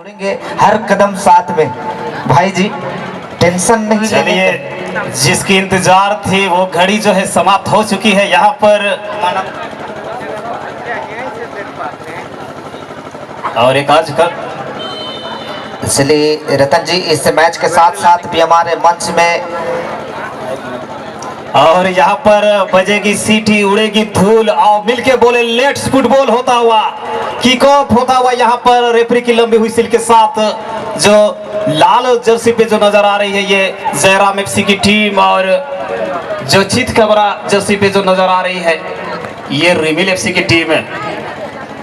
छोड़ेंगे हर कदम साथ में। भाई जी टेंशन नहीं चलिए, लेंगे। जिसकी इंतजार थी वो घड़ी जो है समाप्त हो चुकी है। यहाँ पर और एक आज कल इसलिए रतन जी इस मैच के साथ साथ भी हमारे मंच में और यहाँ पर बजेगी सीटी, उड़ेगी धूल और मिलके बोले लेट्स फुटबॉल होता हुआ, किक ऑफ होता हुआ। यहाँ पर रेफरी की लंबी हुई सिल के साथ जो लाल जर्सी पे जो नजर आ रही है ये जयराम एफसी की टीम, और जो चित कबरा जर्सी पे जो नजर आ रही है ये रिमिल एफसी की टीम है।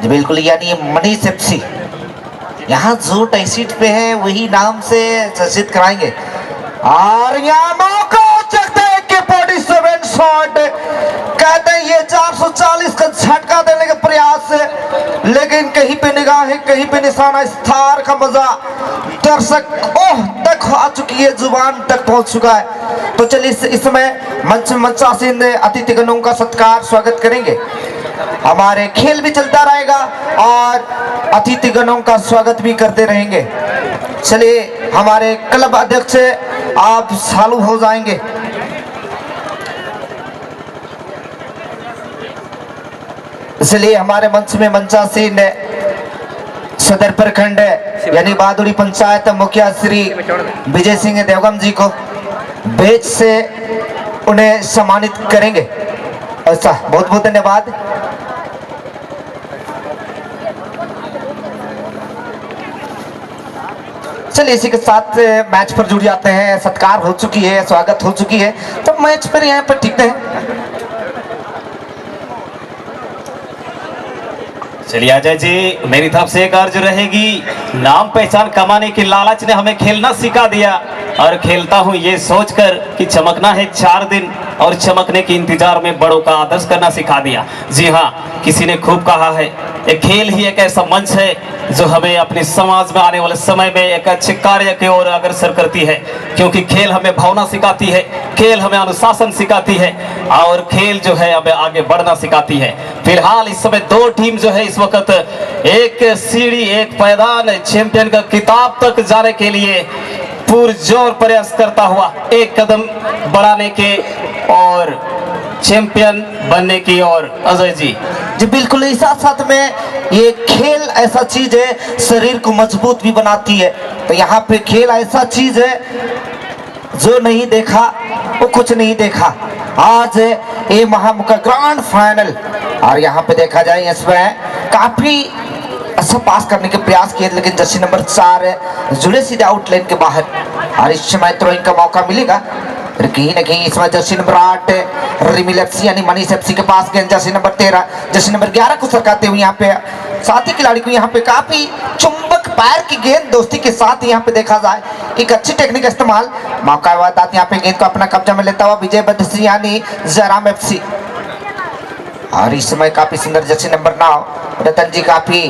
जी बिल्कुल, यानी मनीष एफसी यहाँ जो टैसीट पे है वही नाम से चर्चित कराएंगे। और यहाँ मौका चलता है कि 47 शॉट कहते हैं ये 440 का झटका देने का प्रयास है, लेकिन कहीं पे निगाहें कहीं पे निशाना, स्थार का मजा दर्शक ओह तक आ चुकी है, जुबान तक पहुंच चुका है। तो चलिए इस समय मंचासीन अतिथिगणों का सत्कार स्वागत करेंगे। हमारे खेल भी चलता रहेगा और अतिथिगणों का स्वागत भी करते रहेंगे। चलिए हमारे क्लब अध्यक्ष आप चालू हो जाएंगे। इसलिए हमारे मंच में मंचासीन सदर प्रखंड यानी बहादुरी पंचायत मुखिया श्री विजय सिंह देवगम जी को बेच से उन्हें सम्मानित करेंगे। ऐसा बहुत बहुत धन्यवाद। चलिए इसी के साथ मैच पर जुड़ जाते हैं। सत्कार हो चुकी है, स्वागत हो चुकी है, तो मैच पर यहाँ पर टिकते हैं। चलिए अजय जी, मेरी तरफ से एक अर्ज रहेगी, नाम पहचान कमाने की लालच ने हमें खेलना सिखा दिया और खेलता हूँ ये सोचकर कि चमकना है 4 दिन और चमकने के इंतजार में बड़ों का आदर्श करना सिखा दिया। जी हाँ, किसी ने खूब कहा है एक खेल ही एक ऐसा मंच है जो हमें अपने समाज में आने वाले समय में एक अच्छे कार्य की ओर अग्रसर करती है, क्योंकि खेल हमें भावना सिखाती है, खेल हमें अनुशासन सिखाती है और खेल जो है हमें आगे बढ़ना सिखाती है। फिलहाल इस समय 2 टीम जो है इस वक्त एक सीढ़ी एक पायदान चैंपियन का किताब तक जाने के लिए पुरजोर प्रयास करता हुआ एक कदम बढ़ाने के और चैंपियन बनने की ओर। अजय जी जी बिल्कुल, इस साथ में ये खेल ऐसा चीज है शरीर को मजबूत भी बनाती है। तो यहाँ पे खेल ऐसा चीज है जो नहीं देखा वो कुछ नहीं देखा। आज ये महामुका ग्रैंड फाइनल और यहाँ पे देखा जाए इसमें काफी अच्छा पास करने के प्रयास किए, लेकिन जर्सी नंबर 4 जुड़े सीधे आउटलाइन के बाहर और इस समय थ्रोइंग का मौका मिलेगा। कहीं ना कहीं इसमें जर्सी नंबर 8 रिमिल एफसी यानी मनीष एफसी के पास गेंद जर्सी नंबर 13 जर्सी नंबर 11 को सरकाते हुए यहाँ पे साथी खिलाड़ी को यहाँ पे काफी चुंबक पैर की गेंद दोस्ती के साथ यहाँ पे देखा जाए एक अच्छी टेक्निक का इस्तेमाल। मौका यहाँ पे गेंद को अपना कब्जा में लेता हुआ विजय बद्री यानी जयराम एफसी। और इस समय काफी सुंदर जर्सी नंबर 9 रतन जी, काफी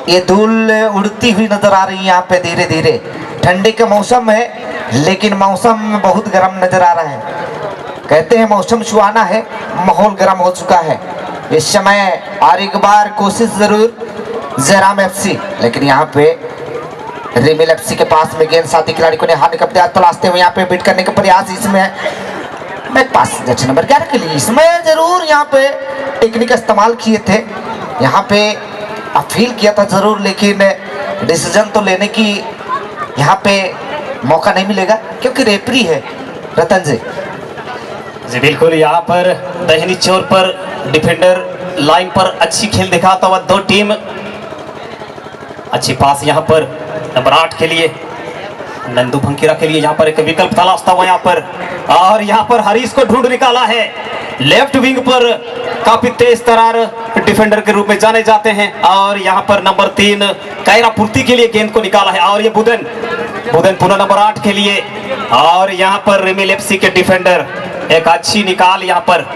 ये धूल उड़ती हुई नजर आ रही है यहाँ पे धीरे धीरे। ठंडी का मौसम है लेकिन मौसम बहुत गर्म नजर आ रहा है। कहते हैं मौसम सुहाना है, माहौल गर्म हो चुका है इस समय। और एक बार कोशिश जरूर जयराम एफसी, लेकिन यहाँ पे रिमिल एफसी के पास में गेंद साथी खिलाड़ी को हाथ कब्जा तलाशते हुए यहाँ पे बीट करने का प्रयास इसमें बैक पास जर्सी नंबर 11 के लिए। इसमें जरूर यहाँ पे टेक्निक का इस्तेमाल किए थे, यहाँ पे अपील किया था जरूर, लेकिन डिसीजन तो लेने की यहाँ पे मौका नहीं मिलेगा क्योंकि रेफरी है रतन जी। जी बिल्कुल, यहाँ पर दाहिनी छोर पर डिफेंडर लाइन पर अच्छी खेल दिखाता हुआ 2 टीम। अच्छी पास यहाँ पर नंबर 8 के लिए नंदू भंकीरा के लिए यहाँ पर एक विकल्प तलाशता हुआ यहाँ पर, और यहाँ पर हरीश को ढूंढ निकाला है। लेफ्ट विंग पर काफी तेज तरार डिफेंडर के रूप में जाने जाते हैं और यहाँ पर नंबर 3 कायरा पूर्ति के लिए गेंद को निकाला है। और ये बुदन पुनः नंबर 8 के लिए, और यहाँ पर रिमिल एफसी के डिफेंडर एक अच्छी निकाल यहाँ पर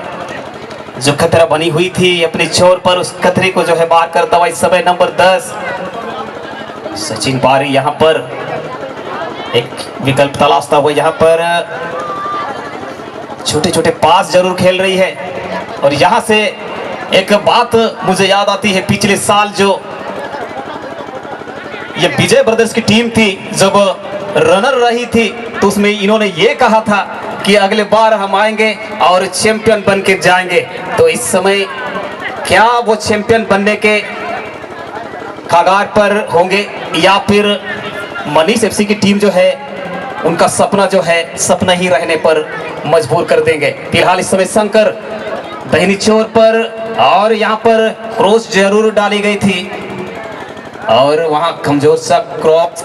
जो खतरा बनी हुई थी अपनी छोर पर उस खतरे को जो है बाहर करता हुआ इस समय नंबर 10 सचिन पारी यहाँ पर एक विकल्प तलाशता हुआ यहाँ पर छोटे छोटे पास जरूर खेल रही है। और यहाँ से एक बात मुझे याद आती है पिछले साल जो ये विजय ब्रदर्स की टीम थी, जब रनर रही थी तो उसमें इन्होंने ये कहा था कि अगले बार हम आएंगे और चैंपियन बन के जाएंगे। तो इस समय क्या वो चैंपियन बनने के कगार पर होंगे या फिर मनीष एफसी की टीम जो है उनका सपना जो है सपना ही रहने पर मजबूर कर देंगे। फिलहाल इस समय शंकर दाहिनी छोर पर, और यहाँ पर क्रॉस जरूर डाली गई थी और वहां कमजोर सा क्रॉस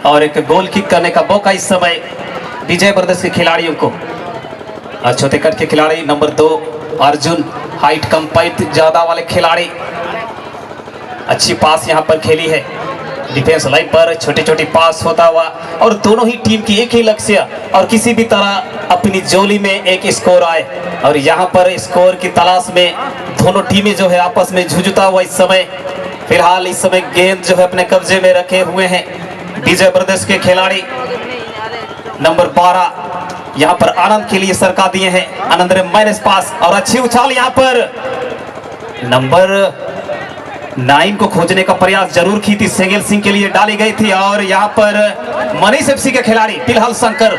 और एक गोल किक करने का मौका इस समय विजय ब्रदर्स के खिलाड़ियों को। छोटे कट के खिलाड़ी नंबर 2 अर्जुन, हाइट कम पाइट ज्यादा वाले खिलाड़ी, अच्छी पास यहां पर खेली है डिफेंस लाइन पर, छोटी छोटी पास होता हुआ, और दोनों ही टीम की एक ही लक्ष्य और किसी भी तरह अपनी जोली में एक स्कोर आए। और यहां पर स्कोर की तलाश में दोनों टीमें जो है आपस में झुंझुता हुआ इस समय। फिलहाल इस समय गेंद जो है अपने कब्जे में रखे हुए हैं विजय ब्रदर्स के खिलाड़ी। नंबर 12 यहां पर आनंद के लिए सरका दिए हैं, आनंद ने माइनस पास और अच्छी उछाल यहां पर नंबर 9 को खोजने का प्रयास जरूर की थी, सेगेल सिंह के लिए डाली गई थी, और यहां पर मनीष एफसी के खिलाड़ी फिलहाल शंकर,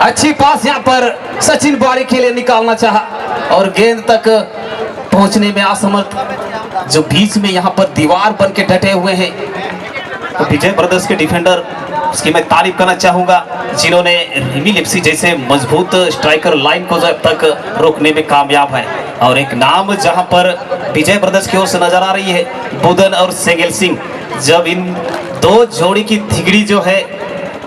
अच्छी पास यहां पर सचिन बारी के लिए निकालना चाहा और गेंद तक पहुंचने में असमर्थ, जो बीच में यहां पर दीवार बन के डटे हुए हैं। तो विजय ब्रदर्स के डिफेंडर, उसकी मैं तारीफ करना चाहूंगा जिन्होंने रिमी लिप्सी जैसे मजबूत स्ट्राइकर लाइन को जब तक रोकने में कामयाब है। और एक नाम जहां पर विजय ब्रदर्स की ओर से नजर आ रही है, बुदन और सेगेल सिंह। जब इन दो जोड़ी की थिगड़ी जो है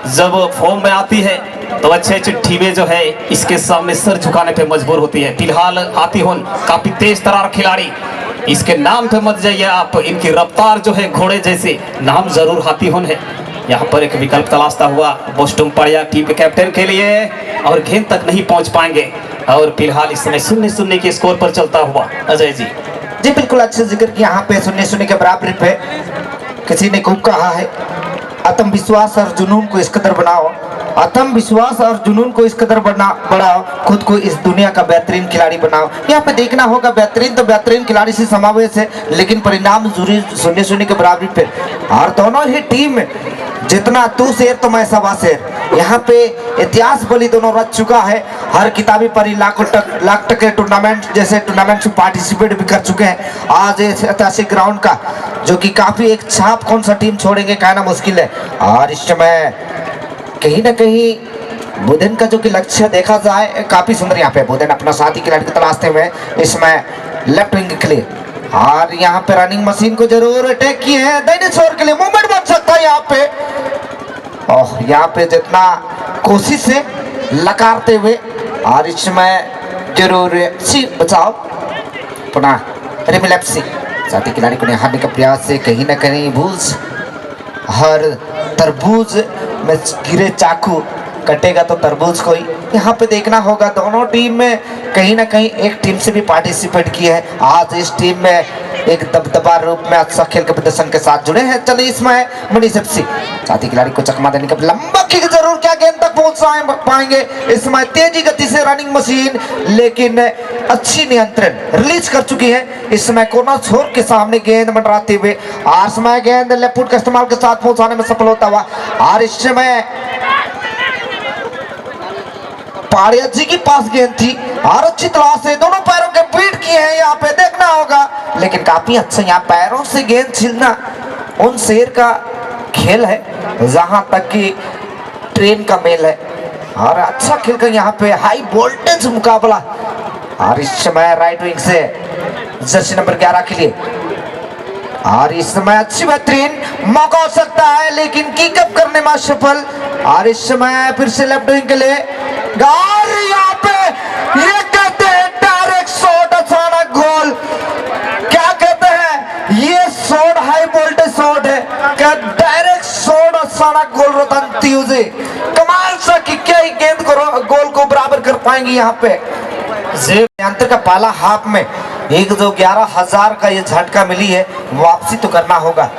जब फॉर्म में आती है तो अच्छे अच्छे टीमें जो है इसके सामने सर झुकाने पे मजबूर होती है। फिलहाल हाथीहोन काफी तेज तरार खिलाड़ी, इसके नाम पे मत जाइए आप, इनकी रफ्तार जो है घोड़े जैसे, नाम जरूर हाथीहोन है। यहाँ पर एक विकल्प तलाशता हुआ बोस्टम पड़िया टीम के कैप्टन के लिए, और गेंद तक नहीं पहुंच पाएंगे। और फिलहाल इस समय 0-0 के स्कोर पर चलता हुआ अजय जी। जी बिल्कुल, अच्छे जिक्र की यहाँ पे 0-0 के बराबरी पे। किसी ने खूब कहा है आत्मविश्वास और जुनून को इस कदर बनाओ, आत्मविश्वास और जुनून को इस कदर बढ़ाओ, खुद को इस दुनिया का बेहतरीन खिलाड़ी बनाओ। यहाँ पे देखना होगा बेहतरीन तो बेहतरीन खिलाड़ी से समावेश है, लेकिन परिणाम जरूरी 0-0 के बराबरी पे। और दोनों ही टीम जितना तू शेर तो मैं सवा शेर, यहाँ पे इतिहास बलि दोनों रच चुका है। हर किताबी पर लाख टके टूर्नामेंट जैसे टूर्नामेंट में पार्टिसिपेट भी कर चुके हैं। आज इस ऐतिहासिक ग्राउंड का जो कि काफी एक छाप कौन सा टीम छोड़ेंगे कहना मुश्किल है। और इस समय कहीं ना कहीं बुधन का जो कि लक्ष्य देखा जाए काफी सुंदर, यहाँ पे बुधन अपना साथी खिलाड़ी को तलाशते हुए इसमें लेफ्ट विंग के लिए, और यहाँ पे रनिंग मशीन को जरूर अटैक किए हैं, दाहिने छोर के लिए मूवमेंट बन सकता है यहाँ पे। और यहाँ पे जितना कोशिश से लकारते हुए, और इसमें जरूर सी बचाओ पुनः रिमी लिप्सी साथी खिलाड़ी को निहारने का प्रयास से कहीं ना कहीं भूज, हर तरबूज में गिरे चाकू कटेगा तो तरबूज कोई। यहाँ पे देखना होगा दोनों टीम में कहीं ना कहीं एक टीम से भी पार्टिसिपेट की है। आज इस टीम में एक दबदबा रूप में अच्छा खेल के प्रदर्शन के साथ जुड़े हैं। चलिए इसमें मनीष एफसी साथी खिलाड़ी को चकमा देने का लंबा किक जरूर, क्या गेंद तक पहुंच पाएंगे इसमें तेजी गति से रनिंग मशीन, लेकिन अच्छी नियंत्रण रिलीज कर चुकी है। इस समय कोना छोर के सामने गेंद मंडराते हुए और समय गेंद लेफ्ट फुट का इस्तेमाल के साथ पहुंचाने में सफल होता हुआ, और इस समय पाड़िया जी की पास गेंद थी और अच्छी तरह से दोनों पैरों के बीट किए हैं, यहाँ पे देखना होगा। लेकिन काफी अच्छा यहाँ पैरों से गेंद छीलना उन शेर का खेल है जहां तक कि ट्रेन का मेल है, और अच्छा खेलकर यहाँ पे हाई वोल्टेज मुकाबला। और इस समय राइट विंग से जर्सी नंबर 11 के लिए, और इस समय अच्छी बेहतरीन मौका हो सकता है लेकिन किकअप करने में असफल। और इस समय फिर से लेफ्ट विंग के लिए, यहाँ पे ये कहते हैं डायरेक्ट शॉट, अचानक गोल। क्या कहते हैं ये शॉट हाई वोल्टेज शॉट है, क्या डायरेक्ट शॉट अचानक गोल रतन त्यूजे कमाल सा कि क्या गेंद को गोल को बराबर कर पाएंगे। यहाँ पे अंतर का पहला हाफ में एक जो 11,000 का ये झटका मिली है, वापसी तो करना होगा।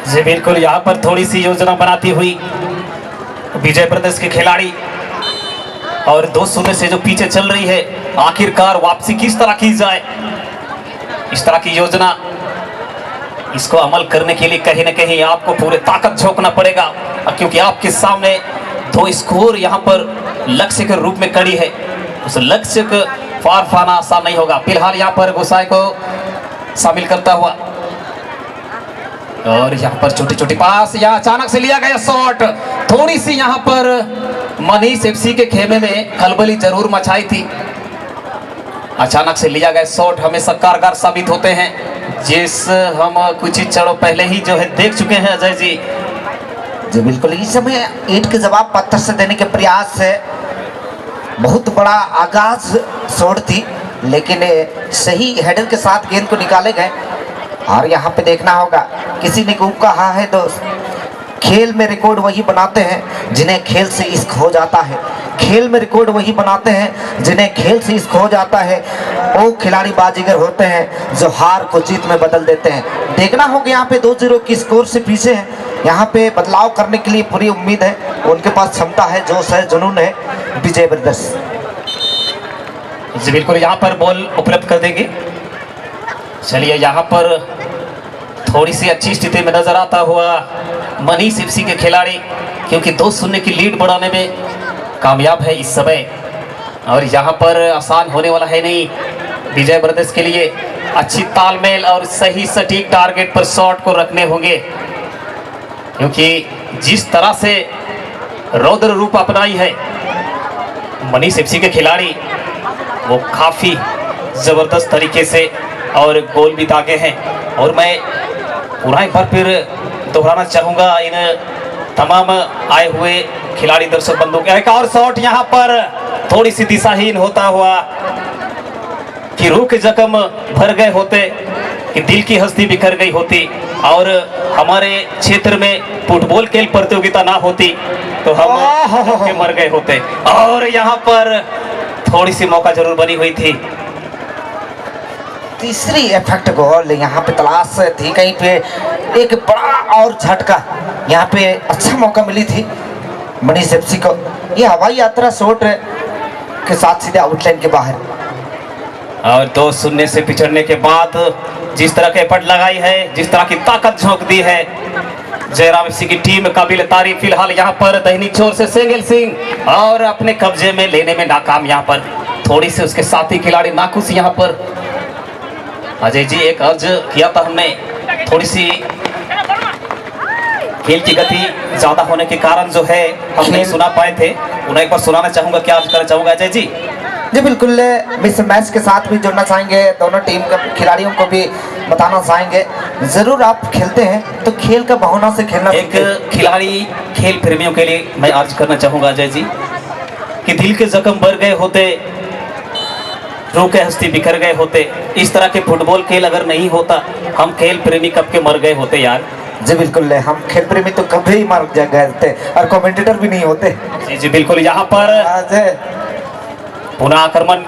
जी बिल्कुल, यहाँ पर थोड़ी सी योजना बनाती हुई विजय ब्रदर्स के खिलाड़ी, और 2-0 से जो पीछे चल रही है, आखिरकार वापसी किस तरह की जाए, इस तरह की योजना इसको अमल करने के लिए कहीं ना कहीं आपको पूरे ताकत झोंकना पड़ेगा, क्योंकि आपके सामने दो स्कोर यहाँ पर लक्ष्य के रूप में खड़ी है। उस लक्ष्य को पार पाना आसान नहीं होगा। फिलहाल यहाँ पर गोसाई को शामिल करता हुआ और यहाँ पर छोटी छोटी पास, यहाँ अचानक से लिया गया शॉट, थोड़ी सी यहाँ पर मनीष एफसी के खेमे में खलबली जरूर मचाई थी। अचानक से लिया गया शॉट हमेशा कारगर साबित होते हैं, जिस हम कुछ ही क्षणों पहले ही जो है देख चुके हैं अजय जी। जी बिल्कुल, इस समय ईंट के जवाब पत्थर से देने के प्रयास से बहुत बड़ा आगाज शॉट थी, लेकिन सही हेडर के साथ गेंद को निकाले गए। और यहाँ पे देखना होगा, किसी ने खूब कहा है दोस्त, खेल में रिकॉर्ड वही बनाते हैं जिन्हें खेल से इश्क हो जाता है। खेल में रिकॉर्ड वही बनाते हैं जिन्हें खेल से इश्क हो जाता है। वो खिलाड़ी बाजीगर होते हैं जो हार को जीत में बदल देते हैं। देखना होगा, यहाँ पे 2-0 की स्कोर से पीछे हैं। यहाँ पे बदलाव करने के लिए पूरी उम्मीद है, उनके पास क्षमता है, जोश है, जुनून है विजय ब्रदर्स। जी बिल्कुल, यहाँ पर बॉल उपलब्ध कर देंगे। चलिए, यहाँ पर थोड़ी सी अच्छी स्थिति में नजर आता हुआ मनीष एफसी के खिलाड़ी, क्योंकि 2-0 की लीड बढ़ाने में कामयाब है इस समय। और यहाँ पर आसान होने वाला है नहीं विजय ब्रदर्स के लिए। अच्छी तालमेल और सही सटीक टारगेट पर शॉट को रखने होंगे, क्योंकि जिस तरह से रौद्र रूप अपनाई है मनीष एफसी के खिलाड़ी, वो काफ़ी ज़बरदस्त तरीके से और गोल भी दागे हैं। और मैं पूरा एक बार फिर दोहराना चाहूँगा इन तमाम आए हुए खिलाड़ी दर्शक बंधुओं का, एक और शॉट यहाँ पर थोड़ी सी दिशाहीन होता हुआ कि रूह के जख्म भर गए होते, कि दिल की हस्ती बिखर गई होती और हमारे क्षेत्र में फुटबॉल खेल प्रतियोगिता ना होती तो हम के मर गए होते। और यहाँ पर थोड़ी सी मौका जरूर बनी हुई थी। तीसरी इफेक्ट गोल यहाँ पे तलाश थी, कहीं पे एक बड़ा और झटका, यहाँ पे अच्छा मौका मिली थी मनीष एफसी को। ये हवाई यात्रा शॉट के साथ सीधे आउटलाइन के बाहर। और 2-0 से पिछड़ने के बाद जिस तरह के पट लगाई है, जिस तरह की ताकत झोंक दी है जयराम एफसी की टीम, काबिल तारीफ। फिलहाल यहाँ पर दहिनी छोर से सेंगल सिंह और अपने कब्जे में लेने में नाकाम। यहाँ पर थोड़ी सी उसके साथी खिलाड़ी नाखुश। यहाँ पर अजय जी एक अर्ज किया था हमने, थोड़ी सी खेल की गति ज्यादा होने के कारण जो है हम नहीं सुना पाए थे, उन्हें एक बार सुनाना चाहूंगा। क्या अर्ज करना चाहूंगा अजय जी? जी बिल्कुल, इस मैच के साथ भी जुड़ना चाहेंगे, दोनों टीम के खिलाड़ियों को भी बताना चाहेंगे, जरूर आप खेलते हैं तो खेल का भावना से खेलना। एक खिलाड़ी खेल प्रेमियों के लिए मैं अर्ज करना चाहूंगा अजय जी कि दिल के जख्म भर गए होते, रूह के हस्ती बिखर गए होते। इस तरह के फुटबॉल खेल अगर नहीं होता, हम खेल प्रेमी कब के मर गए होते यार। जी बिल्कुल, हम खेल प्रेमी तो कभी ही मर गए होते और कमेंटेटर भी नहीं होते। जी जी बिल्कुल, यहाँ पर पुनः आक्रमण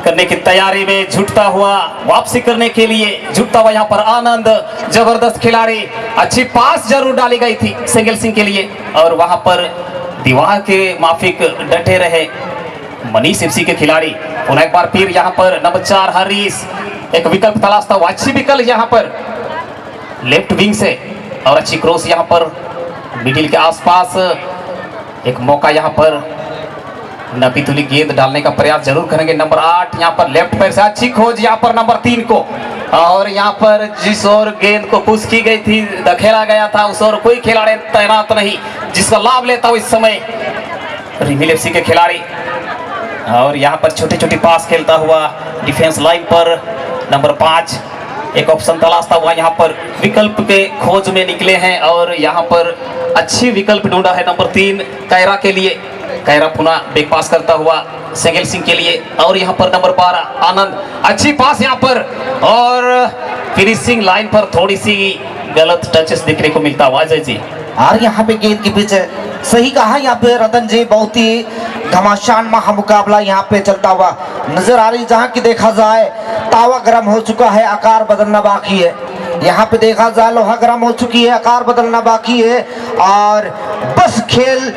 करने की तैयारी में जुटता हुआ, वापसी करने के लिए जुटता हुआ यहाँ पर आनंद, जबरदस्त खिलाड़ी। अच्छी पास जरूर डाली गई थी सेंगल सिंह के लिए और वहां पर दीवार के माफिक डटे रहे मनीष एफसी के खिलाड़ी। पुनः एक बार फिर यहाँ पर नंबर 4 हरीश एक विकल्प तलाशता हुआ, अच्छी विकल्प यहाँ पर लेफ्ट विंग से और अच्छी क्रॉस यहाँ पर मिडिल के आसपास। एक मौका यहाँ पर नबी तुली गेंद डालने का प्रयास जरूर करेंगे। नंबर 8 यहाँ पर लेफ्ट पैर से अच्छी खोज यहाँ पर नंबर 3 को, और यहाँ पर जिस ओर गेंद को पुश की गई थी, धकेला गया था, उस ओर कोई खिलाड़ी तैनात नहीं जिसका लाभ लेता हो इस समय रिमिल एफसी के खिलाड़ी। और यहाँ पर छोटी छोटी पास खेलता हुआ डिफेंस लाइन पर नंबर 5 एक ऑप्शन तलाशता हुआ यहाँ पर विकल्प के खोज में निकले हैं और यहाँ पर अच्छी विकल्प ढूंढा है नंबर 3 कैरा के लिए। कैरा पुनः बैक पास करता हुआ सेंगल सिंह के लिए और यहाँ पर नंबर 12 आनंद, अच्छी पास यहाँ पर और फिनिशिंग लाइन पर थोड़ी सी गलत टचेस देखने को मिलता हुआ अजय जी। और यहाँ पे गेंद के पीछे सही कहा यहाँ पे रतन जी, बहुत ही घमासान महामुकाबला यहाँ पे चलता हुआ नजर आ रही, जहाँ की देखा जाए तावा गर्म हो चुका है, आकार बदलना बाकी है। यहाँ पे देखा जाए लोहा गर्म हो चुकी है, आकार बदलना बाकी है और बस खेल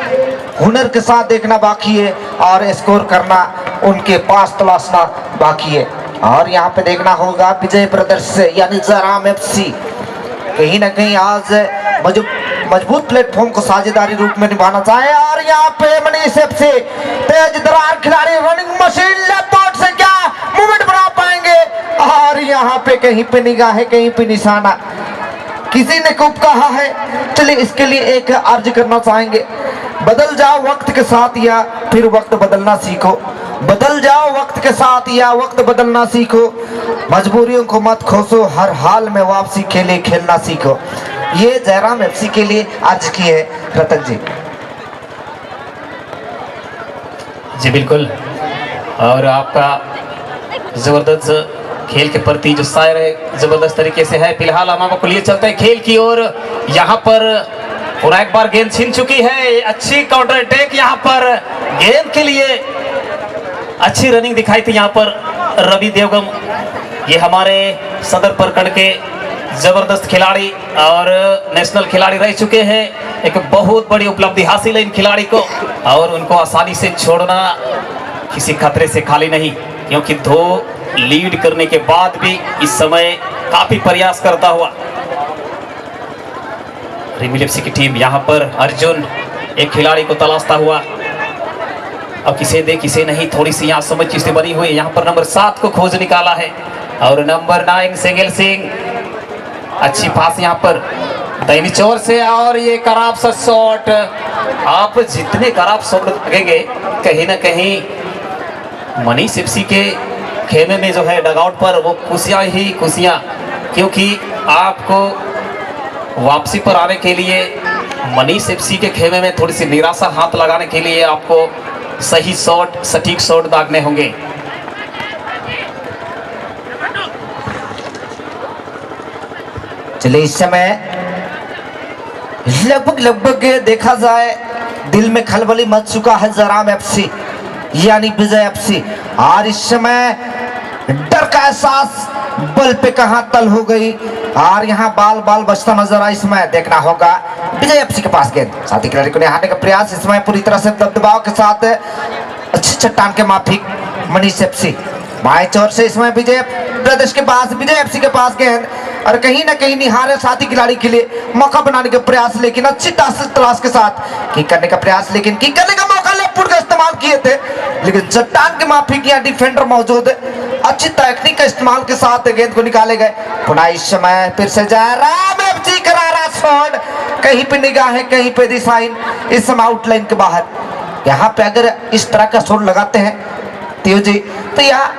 हुनर के साथ देखना बाकी है और स्कोर करना उनके पास तलाशना बाकी है। और यहाँ पे देखना होगा विजय ब्रदर्स से यानी जयराम एफसी कहीं ना कहीं आज मजबूत प्लेटफॉर्म को साझेदारी रूप में निभाना चाहे। और यहाँ पे मनीष एफसी तेज दरार खिलाड़ी रनिंग मशीन लेफ्ट से क्या मूवमेंट बना पाएंगे। और यहाँ पे कहीं पे निगाह है, कहीं पे निशाना, किसी ने खूब कहा है। चलिए इसके लिए एक अर्ज करना चाहेंगे, बदल जाओ वक्त के साथ या फिर वक्त बदलना सीखो। बदल जाओ वक्त के साथ या वक्त बदलना सीखो। मजबूरियों को मत खोसो, हर हाल में वापसी खेले खेलना सीखो। ये जयराम एफसी के लिए अर्ज की है रतन जी। जी बिल्कुल, और आपका जबरदस्त खेल के प्रति जो शायर है जबरदस्त तरीके से है। फिलहाल हम आपको लिए चलते हैं खेल की ओर। यहाँ पर पूरा एक बार गेंद छीन चुकी है, अच्छी काउंटर अटैक यहाँ पर गेंद के लिए अच्छी रनिंग दिखाई थी यहाँ पर रवि देवगम। ये हमारे सदर प्रखंड के जबरदस्त खिलाड़ी और नेशनल खिलाड़ी रह चुके हैं। एक बहुत बड़ी उपलब्धि हासिल है इन खिलाड़ी को, और उनको आसानी से छोड़ना किसी खतरे से खाली नहीं, क्योंकि 2 लीड करने के बाद भी इस समय काफी प्रयास करता हुआ रिमिल एफसी की टीम यहाँ पर अर्जुन एक खिलाड़ी को तलाशता हुआ, अब किसे दे किसे नहीं, थोड़ी सी यहाँ समझ चीजें बनी हुई। यहाँ पर नंबर 7 को खोज निकाला है, और नंबर 9 सेंगल सिंह अच्छी पास यहाँ पर दाहिनी चोर से, और ये खराब सा शॉट। आप जितने खराब शॉट लगेंगे कहीं ना कहीं मनीष एफसी के खेमे में जो है डगआउट पर वो खुशियाँ ही खुशियाँ, क्योंकि आपको वापसी पर आने के लिए मनीष एफसी के खेमे में थोड़ी सी निराशा हाथ लगाने के लिए आपको सही शॉट सटीक शॉट दागने होंगे। चलिए इस समय लगभग देखा जाए दिल में खलबली मच चुका है जयराम एफसी यानी विजय एफसी, और इस समय डर का एहसास बल पे कहां तल हो गई, और यहाँ बाल बाल बचता नजर आया। इसमें देखना होगा विजय एफसी के पास गेंद, साथी खिलाड़ी को निहारने का प्रयास, इसमें पूरी तरह से दबदबाव के साथ अच्छी चट्टान के माफिक मनीष एफसी बाएं चोर से, इसमें विजय प्रदेश के पास विजय एफसी के पास गेंद, और कहीं ना कहीं निहारे साथी खिलाड़ी के लिए मौका बनाने का प्रयास, लेकिन अच्छी तलाश के साथ किक करने का प्रयास, लेकिन किक करने का मौका लेफ्ट फुट का इस्तेमाल किए थे, लेकिन चट्टान के माफिक या डिफेंडर मौजूद, अच्छी तकनीक का इस्तेमाल के साथ गेंद को निकाले गए। पुनः इस समय फिर से जयराम एफसी करारा शॉट, कहीं पे निगाह है कहीं पे दिशाहीन, इस समय आउटलाइन के बाहर। यहाँ पे अगर इस तरह का शॉट लगाते हैं तियो जी, तो यहाँ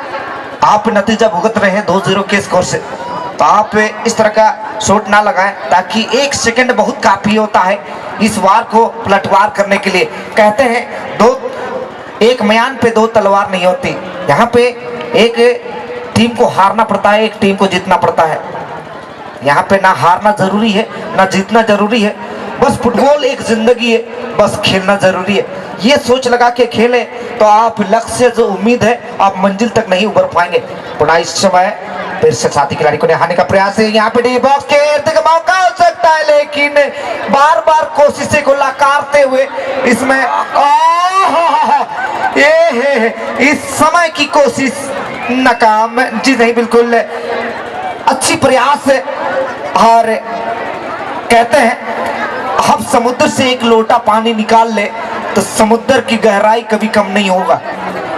आप नतीजा भुगत रहे हैं 2-0 के स्कोर से, तो आप इस तरह का शॉट ना लगाएं, ताकि 1 सेकंड बहुत काफी होता है इस वार को पलटवार करने के लिए। कहते हैं एक म्यान पे 2 तलवार नहीं होती, यहाँ पे एक टीम को हारना पड़ता है, एक टीम को जीतना पड़ता है। यहाँ पे ना हारना जरूरी है ना जीतना जरूरी है, बस फुटबॉल एक जिंदगी है, बस खेलना जरूरी है। ये सोच लगा के खेले तो आप लक्ष्य से जो उम्मीद है आप मंजिल तक नहीं उबर पाएंगे। पुनः इस समय फिर से साथी खिलाड़ी को निहारने का प्रयास है, यहाँ पे डी बॉक्स के इर्द गिर्द मौका हो सकता है, लेकिन बार बार कोशिशें को नकारते हुए इसमें ये इस समय की कोशिश नाकाम। जी नहीं, बिल्कुल अच्छी प्रयास है, और कहते हैं हम समुद्र से एक लोटा पानी निकाल ले तो समुद्र की गहराई कभी कम नहीं होगा।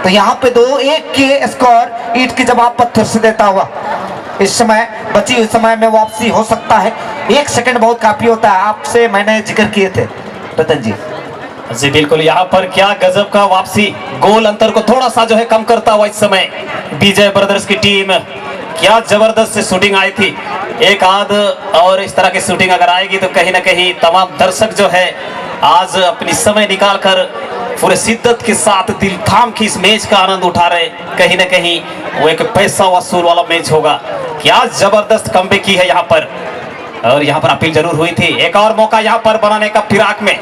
तो यहाँ पे 2-1 के स्कोर ईंट की जवाब पत्थर से देता हुआ इस समय बची हुई समय में वापसी हो सकता है। 1 सेकंड बहुत काफी होता है, आपसे मैंने जिक्र किए थे रतन जी। जी बिल्कुल, यहाँ पर क्या गजब का वापसी, गोल अंतर को थोड़ा सा जो है कम करता हुआ इस समय विजय ब्रदर्स की टीम, क्या जबरदस्त शूटिंग आई थी। एक आध और इस तरह की शूटिंग अगर आएगी तो कहीं ना कहीं तमाम दर्शक जो है आज अपनी समय निकालकर पूरे शिद्दत के साथ दिल थाम के इस मैच का आनंद उठा रहे। कहीं ना कहीं वो एक पैसा वसूल वाला मैच होगा। क्या जबरदस्त कमबैक की है यहाँ पर, और यहाँ पर अपील जरूर हुई थी। एक और मौका यहाँ पर बनाने का फिराक में